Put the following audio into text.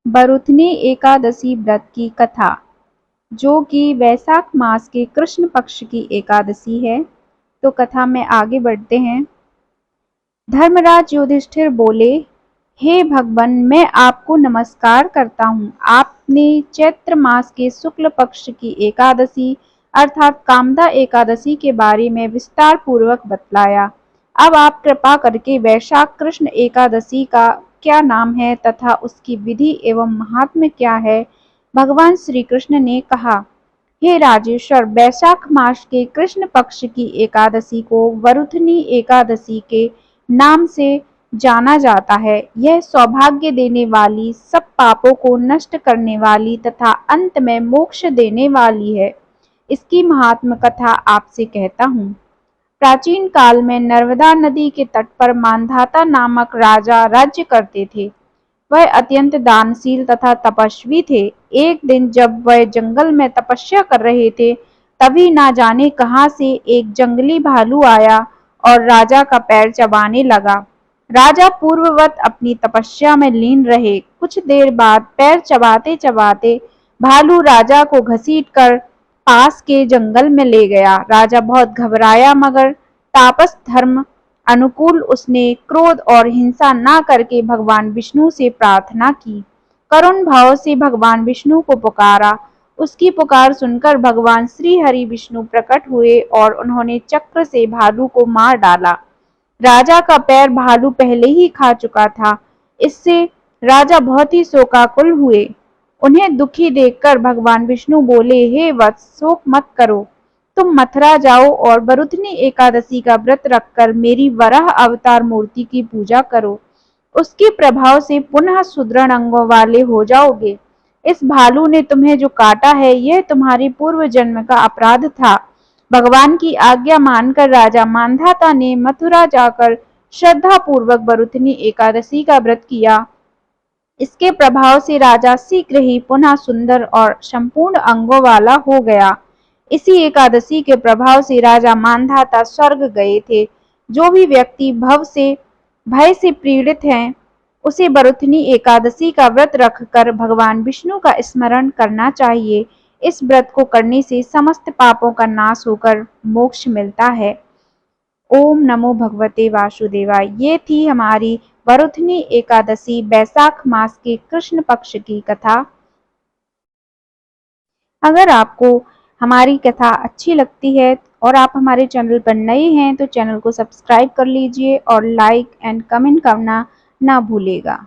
बरुथनी एकादशी व्रत की कथा, जो कि वैशाख मास के कृष्ण पक्ष की एकादशी है। तो कथा में आगे बढ़ते हैं। धर्मराज युधिष्ठिर बोले, हे भगवान, मैं आपको नमस्कार करता हूँ। आपने चैत्र मास के शुक्ल पक्ष की एकादशी अर्थात कामदा एकादशी के बारे में विस्तार पूर्वक बतलाया। अब आप कृपा करके वैशाख कृष्ण एकादशी का क्या नाम है तथा उसकी विधि एवं महात्म्य क्या है। भगवान श्री कृष्ण ने कहा, हे राजेश्वर, वैशाख मास के कृष्ण पक्ष की एकादशी को वरुथनी एकादशी के नाम से जाना जाता है। यह सौभाग्य देने वाली, सब पापों को नष्ट करने वाली तथा अंत में मोक्ष देने वाली है। इसकी महात्म कथा आपसे कहता हूँ। प्राचीन काल में नर्मदा नदी के तट पर मांधाता नामक राजा राज्य करते थे। वह अत्यंत दानशील तथा तपस्वी थे। एक दिन जब वह जंगल में तपस्या कर रहे थे, तभी ना जाने कहां से एक जंगली भालू आया और राजा का पैर चबाने लगा। राजा पूर्ववत अपनी तपस्या में लीन रहे। कुछ देर बाद पैर चबाते चबाते भालू राजा को घसीटकर पास के जंगल में ले गया। राजा बहुत घबराया, मगर तापस धर्म अनुकूल उसने क्रोध और हिंसा न करके भगवान विष्णु से प्रार्थना की। करुण भाव से भगवान विष्णु को पुकारा। उसकी पुकार सुनकर भगवान श्री हरि विष्णु प्रकट हुए और उन्होंने चक्र से भालू को मार डाला। राजा का पैर भालू पहले ही खा चुका था। इससे राजा बहुत ही शोकाकुल हुए। उन्हें दुखी देखकर भगवान विष्णु बोले, हे वत्स, शोक मत करो। तुम मथुरा जाओ और वरुथनी एकादशी का व्रत रखकर मेरी वराह अवतार मूर्ति की पूजा करो। उसके प्रभाव से पुनः सुदृढ़ अंगों वाले हो जाओगे। इस भालू ने तुम्हें जो काटा है, यह तुम्हारी पूर्व जन्म का अपराध था। भगवान की आज्ञा मानकर राजा मांधाता ने मथुरा जाकर श्रद्धा पूर्वक वरुथनी एकादशी का व्रत किया। इसके प्रभाव से राजा शीघ्र ही पुनः सुंदर और संपूर्ण अंगों वाला हो गया। इसी एकादशी के प्रभाव से राजा मांधाता स्वर्ग गए थे। जो भी व्यक्ति भय से पीड़ित हैं, उसे वरुथनी एकादशी का व्रत रखकर भगवान विष्णु का स्मरण करना चाहिए। इस व्रत को करने से समस्त पापों का नाश होकर मोक्ष मिलता है। ओम नमो भगवते वासुदेवाय। ये थी हमारी वरुथनी एकादशी वैशाख मास के कृष्ण पक्ष की कथा। अगर आपको हमारी कथा अच्छी लगती है और आप हमारे चैनल पर नए हैं, तो चैनल को सब्सक्राइब कर लीजिए और लाइक एंड कमेंट करना ना भूलिएगा।